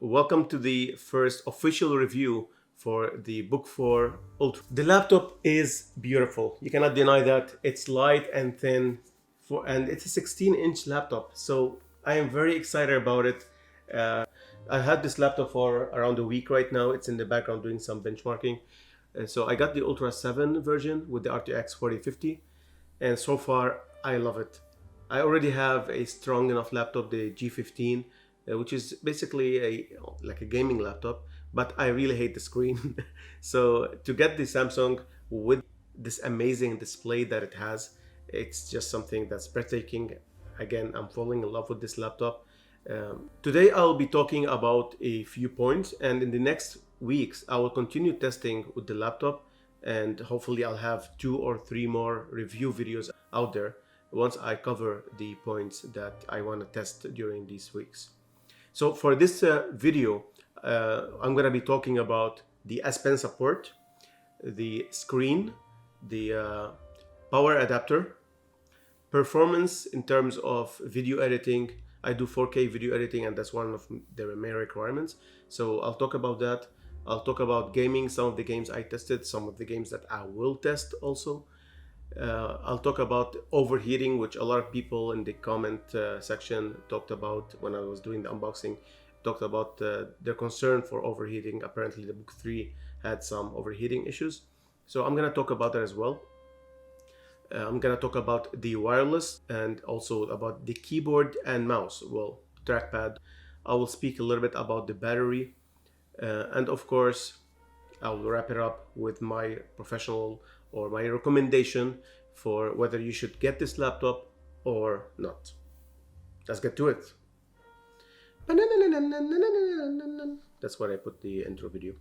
welcome to the first official review for the Book 4 Ultra. The laptop is beautiful. You cannot deny that. It's light and thin, and it's a 16-inch laptop. So I am very excited about it. I had this laptop for around a week right now. It's in the background doing some benchmarking. So I got the Ultra 7 version with the RTX 4050, and so far I love it. I already have a strong enough laptop, the G15, which is basically like a gaming laptop, but I really hate the screen. So to get the Samsung with this amazing display that it has, it's just something that's breathtaking. Again, I'm falling in love with this laptop. Today I'll be talking about a few points, and in the next weeks I will continue testing with the laptop, and hopefully I'll have 2 or 3 more review videos out there once I cover the points that I want to test during these weeks. So for this video, I'm going to be talking about the S Pen support, the screen, the power adapter, performance in terms of video editing. I do 4K video editing, and that's one of the main requirements. So I'll talk about that. I'll talk about gaming, some of the games I tested, some of the games that I will test also. I'll talk about overheating, which a lot of people in the comment section talked about when I was doing the unboxing, talked about their concern for overheating. Apparently the Book 3 had some overheating issues. So I'm going to talk about that as well. I'm going to talk about the wireless and also about the keyboard and mouse, well, trackpad. I will speak a little bit about the battery. And of course, I'll wrap it up with my professional or my recommendation for whether you should get this laptop or not. Let's get to it. That's where I put the intro video.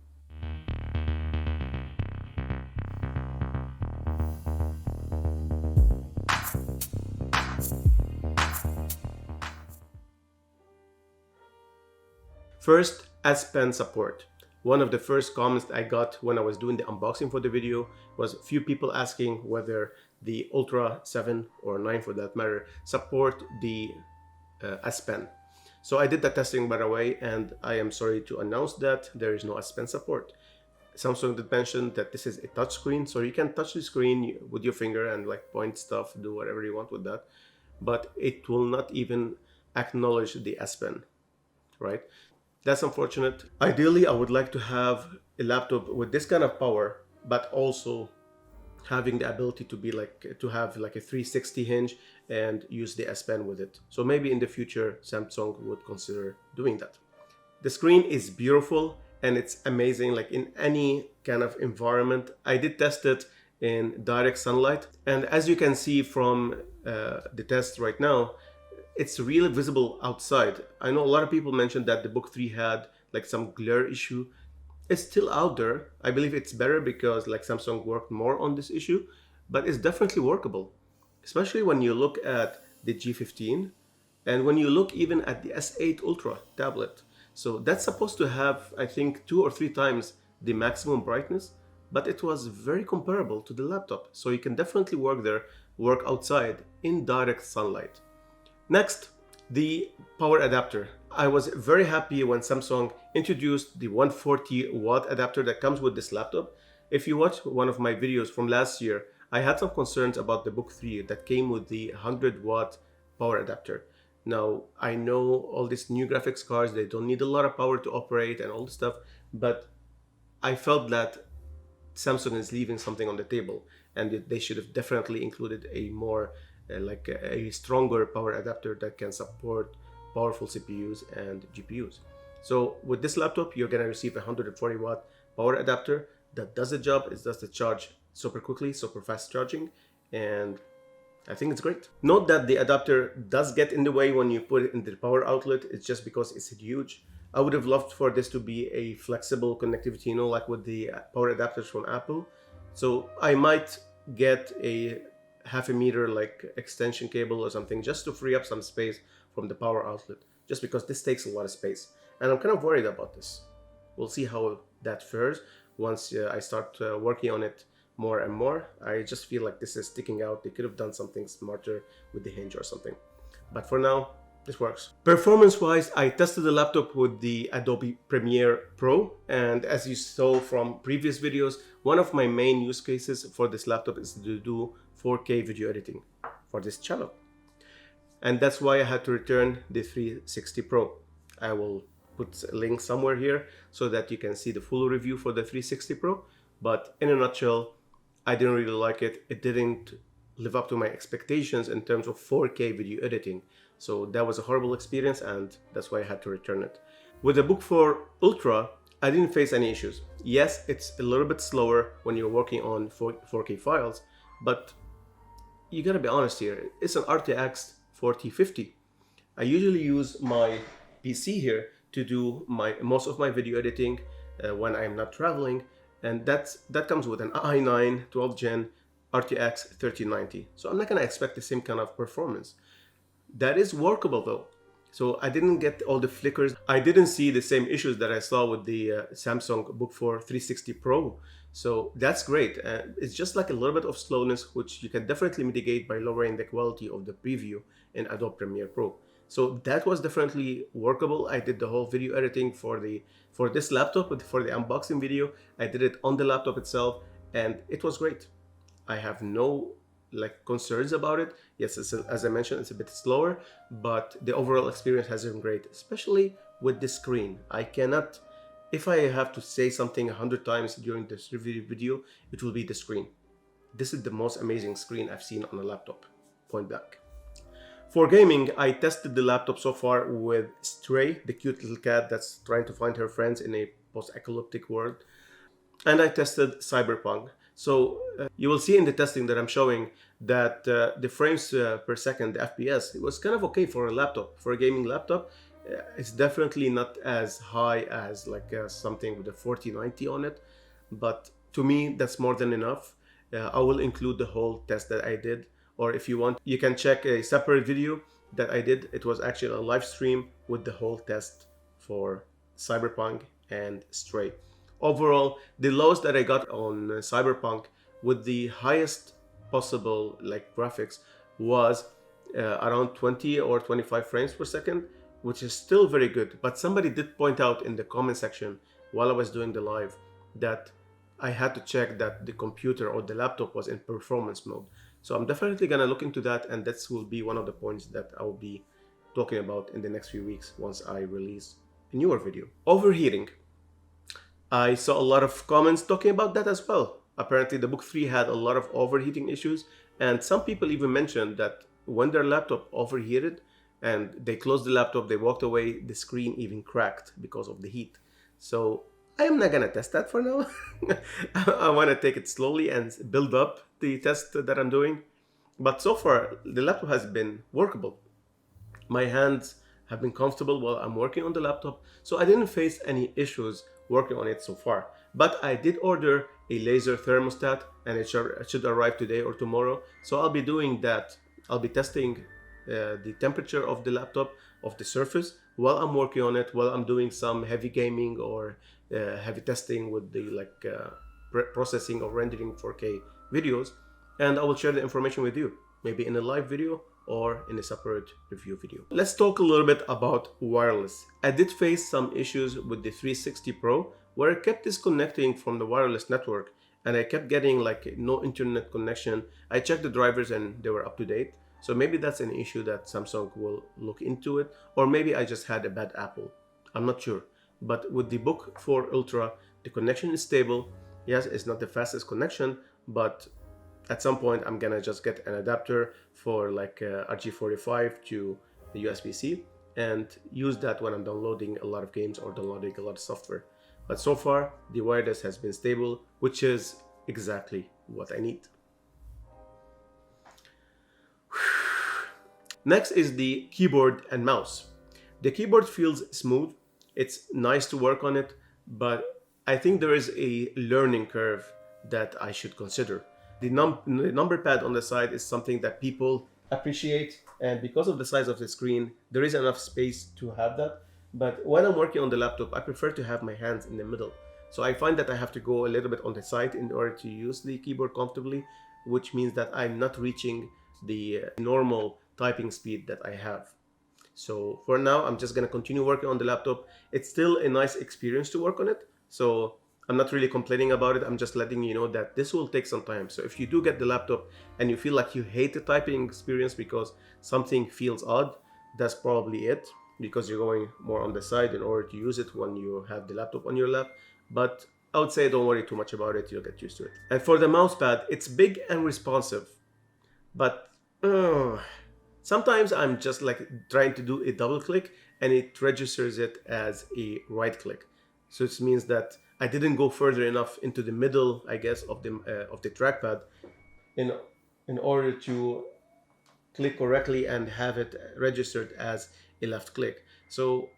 First, S Pen support. One of the first comments I got when I was doing the unboxing for the video was a few people asking whether the Ultra 7 or 9 for that matter support the S Pen. So I did the testing by the way, and I am sorry to announce that there is no S Pen support. Samsung did mention that this is a touch screen, so you can touch the screen with your finger and like point stuff, do whatever you want with that, but it will not even acknowledge the S Pen, right? That's unfortunate. Ideally, I would like to have a laptop with this kind of power, but also having the ability to be to have like a 360 hinge and use the S Pen with it. So maybe in the future, Samsung would consider doing that. The screen is beautiful and it's amazing, like in any kind of environment. I did test it in direct sunlight, and as you can see from the test right now, it's really visible outside. I know a lot of people mentioned that the Book 3 had like some glare issue. It's still out there. I believe it's better because like Samsung worked more on this issue, but it's definitely workable, especially when you look at the G15 and when you look even at the S8 Ultra tablet. So that's supposed to have, I think, 2 or 3 times the maximum brightness, but it was very comparable to the laptop. So you can definitely work there, work outside in direct sunlight. Next, the power adapter. I was very happy when Samsung introduced the 140 watt adapter that comes with this laptop. If you watch one of my videos from last year, I had some concerns about the Book 3 that came with the 100 watt power adapter. Now, I know all these new graphics cards, they don't need a lot of power to operate and all this stuff, but I felt that Samsung is leaving something on the table, and they should have definitely included a more like a stronger power adapter that can support powerful CPUs and GPUs. So with this laptop, you're going to receive a 140 watt power adapter that does the job. It does the charge super quickly, super fast charging, and I think it's great. Note that the adapter does get in the way when you put it in the power outlet. It's just because it's huge. I would have loved for this to be a flexible connectivity, you know, like with the power adapters from Apple. So I might get a half a meter like extension cable or something just to free up some space from the power outlet, just because this takes a lot of space, and I'm kind of worried about this. We'll see how that fares once I start working on it more and more. I just feel like this is sticking out. They could have done something smarter with the hinge or something, but for now this works. Performance-wise, I tested the laptop with the Adobe Premiere Pro, and as you saw from previous videos, one of my main use cases for this laptop is to do 4K video editing for this channel. And that's why I had to return the 360 Pro. I will put a link somewhere here so that you can see the full review for the 360 Pro. But in a nutshell, I didn't really like it. It didn't live up to my expectations in terms of 4K video editing. So that was a horrible experience, and that's why I had to return it. With the Book 4 Ultra, I didn't face any issues. Yes, it's a little bit slower when you're working on 4K files, but you gotta be honest here, it's an RTX 4050. I usually use my PC here to do most of my video editing when I'm not traveling, and that comes with an i9 12 Gen RTX 3090. So I'm not gonna expect the same kind of performance. That is workable though. So I didn't get all the flickers. I didn't see the same issues that I saw with the Samsung Book 4 360 Pro. So that's great. It's just like a little bit of slowness, which you can definitely mitigate by lowering the quality of the preview in Adobe Premiere Pro. So that was definitely workable. I did the whole video editing for this laptop, but for the unboxing video, I did it on the laptop itself, and it was great. I have no concerns about it. Yes, as I mentioned, it's a bit slower, but the overall experience has been great, especially with the screen. I cannot, if I have to say something 100 times during this review video, it will be the screen. This is the most amazing screen I've seen on a laptop, point blank. For gaming, I tested the laptop so far with Stray, the cute little cat that's trying to find her friends in a post-apocalyptic world. And I tested Cyberpunk. So you will see in the testing that I'm showing that the frames per second, the FPS, it was kind of okay for a laptop, for a gaming laptop. It's definitely not as high as something with a 4090 on it, but to me that's more than enough. I will include the whole test that I did, or if you want, you can check a separate video that I did. It was actually a live stream with the whole test for Cyberpunk and Stray. Overall, the lowest that I got on Cyberpunk with the highest possible graphics was around 20 or 25 frames per second, which is still very good. But somebody did point out in the comment section while I was doing the live that I had to check that the computer or the laptop was in performance mode. So I'm definitely gonna look into that, and that will be one of the points that I will be talking about in the next few weeks once I release a newer video. Overheating. I saw a lot of comments talking about that as well. Apparently the Book 3 had a lot of overheating issues, and some people even mentioned that when their laptop overheated and they closed the laptop, they walked away, the screen even cracked because of the heat. So I am not gonna test that for now. I wanna take it slowly and build up the test that I'm doing. But so far, the laptop has been workable. My hands have been comfortable while I'm working on the laptop, so I didn't face any issues working on it so far. But I did order a laser thermostat, and it should arrive today or tomorrow. So I'll be doing that. I'll be testing the temperature of the laptop, of the surface, while I'm working on it, while I'm doing some heavy gaming or heavy testing with the processing or rendering 4K videos. And I will share the information with you, maybe in a live video or in a separate review video. Let's talk a little bit about wireless. I did face some issues with the 360 Pro where I kept disconnecting from the wireless network, and I kept getting no internet connection. I checked the drivers and they were up to date. So maybe that's an issue that Samsung will look into it, or maybe I just had a bad Apple. I'm not sure. But with the Book 4 Ultra, the connection is stable. Yes, it's not the fastest connection, but at some point I'm gonna just get an adapter for RG45 to the USB-C and use that when I'm downloading a lot of games or downloading a lot of software. But so far the wireless has been stable, which is exactly what I need. Next is the keyboard and mouse. The keyboard feels smooth. It's nice to work on it, but I think there is a learning curve that I should consider. The number pad on the side is something that people appreciate, and because of the size of the screen, there is enough space to have that. But when I'm working on the laptop, I prefer to have my hands in the middle. So I find that I have to go a little bit on the side in order to use the keyboard comfortably, which means that I'm not reaching the normal typing speed that I have. So for now, I'm just gonna continue working on the laptop. It's still a nice experience to work on it. So I'm not really complaining about it. I'm just letting you know that this will take some time. So if you do get the laptop and you feel like you hate the typing experience because something feels odd, that's probably it, because you're going more on the side in order to use it when you have the laptop on your lap. But I would say don't worry too much about it. You'll get used to it. And for the mouse pad, it's big and responsive, but sometimes I'm just like trying to do a double click and it registers it as a right click. So it means that I didn't go further enough into the middle, I guess, of the trackpad in in order to click correctly and have it registered as a left click. So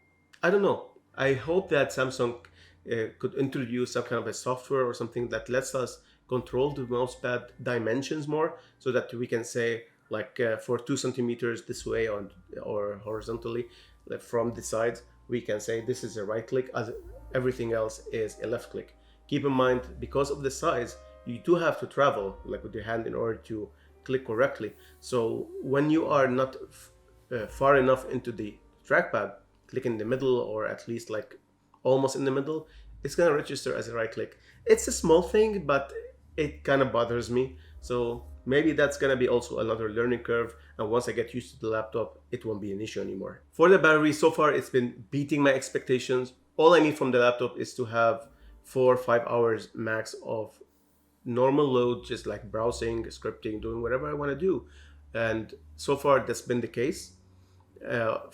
I don't know. I hope that Samsung could introduce some kind of a software or something that lets us control the mousepad dimensions more, so that we can say like for 2 centimeters this way or horizontally, like from the sides, we can say this is a right click, as everything else is a left click. Keep in mind, because of the size, you do have to travel like with your hand in order to click correctly. So when you are not far enough into the trackpad, click in the middle or at least like almost in the middle, it's gonna register as a right click. It's a small thing, but it kind of bothers me. So maybe that's gonna be also another learning curve, and once I get used to the laptop, it won't be an issue anymore. For the battery, so far it's been beating my expectations. All I need from the laptop is to have 4 or 5 hours max of normal load, just like browsing, scripting, doing whatever I want to do. And so far that's been the case.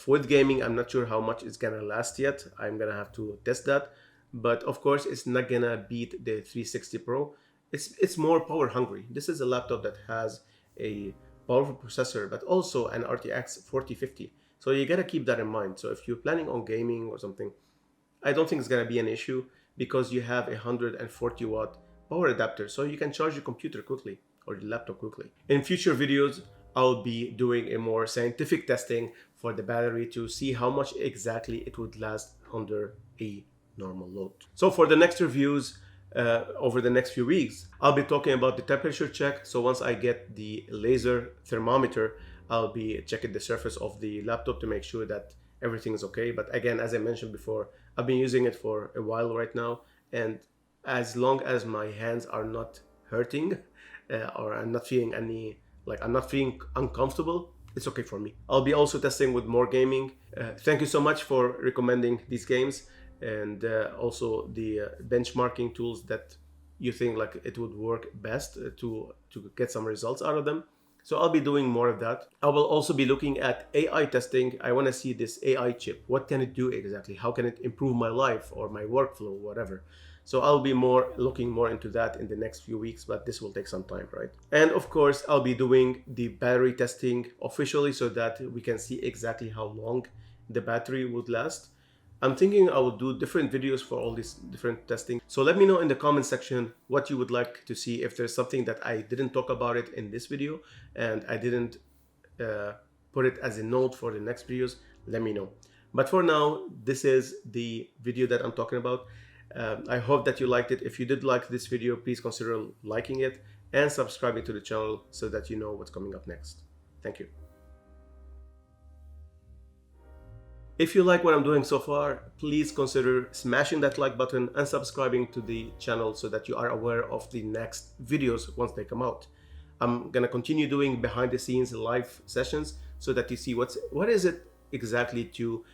With gaming, I'm not sure how much it's gonna last yet. I'm gonna have to test that. But of course, it's not gonna beat the 360 Pro. It's more power hungry. This is a laptop that has a powerful processor, but also an RTX 4050. So you gotta keep that in mind. So if you're planning on gaming or something, I don't think it's gonna be an issue, because you have a 140-watt power adapter, so you can charge your computer quickly or your laptop quickly. In future videos, I'll be doing a more scientific testing for the battery to see how much exactly it would last under a normal load. So for the next reviews, over the next few weeks, I'll be talking about the temperature check. So once I get the laser thermometer, I'll be checking the surface of the laptop to make sure that everything is okay. But again, as I mentioned before, I've been using it for a while right now, and as long as my hands are not hurting or I'm not feeling I'm not feeling uncomfortable, it's okay for me. I'll be also testing with more gaming. Thank you so much for recommending these games, and also the benchmarking tools that you think like it would work best to get some results out of them. So I'll be doing more of that. I will also be looking at AI testing. I want to see this AI chip. What can it do exactly? How can it improve my life or my workflow, whatever? So I'll be looking more into that in the next few weeks, but this will take some time, right? And of course, I'll be doing the battery testing officially so that we can see exactly how long the battery would last. I'm thinking I will do different videos for all these different testing. So let me know in the comment section what you would like to see. If there's something that I didn't talk about it in this video and I didn't put it as a note for the next videos, let me know. But for now, this is the video that I'm talking about. I hope that you liked it. If you did like this video, please consider liking it and subscribing to the channel so that you know what's coming up next. Thank you. If you like what I'm doing so far, please consider smashing that like button and subscribing to the channel so that you are aware of the next videos once they come out. I'm gonna continue doing behind the scenes live sessions so that you see what is it exactly to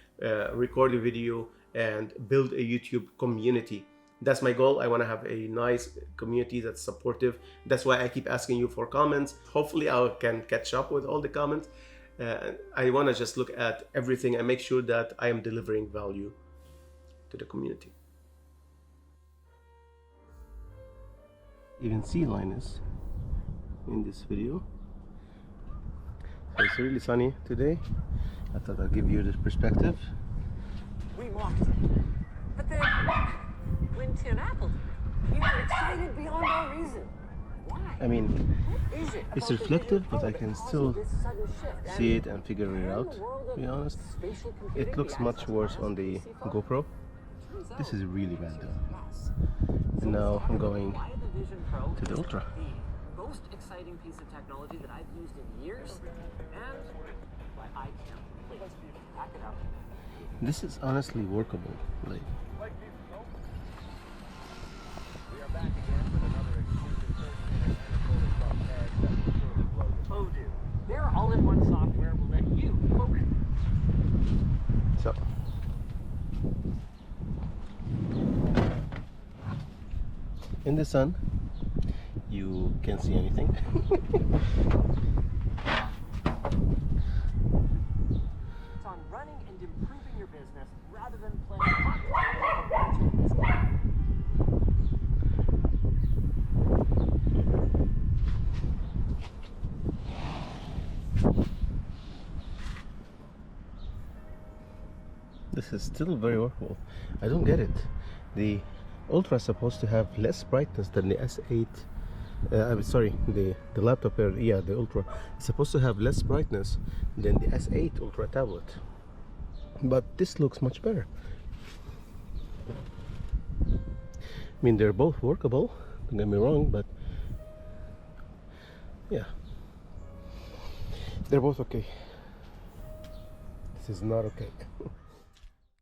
record a video and build a YouTube community. That's my goal. I want to have a nice community that's supportive. That's why I keep asking you for comments. Hopefully I can catch up with all the comments. I want to just look at everything and make sure that I am delivering value to the community. Even see Linus in this video. So it's really sunny today. I thought I'd give you this perspective. We mocked it, but then when Tim Apple did, you were excited beyond all reason. Why? I mean, What is it it's about reflective, but I that can causes still this sudden shift? see it and figure it And out, the world to of be honest. spatial computing, It looks the much access worse to on the PC phone. GoPro. Turns out This is really bad though. yes. And now I'm going Why the Vision Pro to the Ultra. the most exciting piece of technology that I've used in years, and Why I can't. Please, back it up. This is honestly workable. Like, We are back again with another exclusive 30-minute Anatoly Crumb tag that will surely blow your mind. Odoo. Their all-in-one software will let you focus. so. In the sun, you can't see anything. It's on running and improving your business rather than playing hot potato or watching this game. This is still very workable. I don't get it. The Ultra is supposed to have less brightness than the S8. I'm sorry, the laptop Air, yeah, the Ultra is supposed to have less brightness than the S8 Ultra tablet. But this looks much better. I mean, they're both workable, don't get me wrong, but yeah, they're both okay. This is not okay.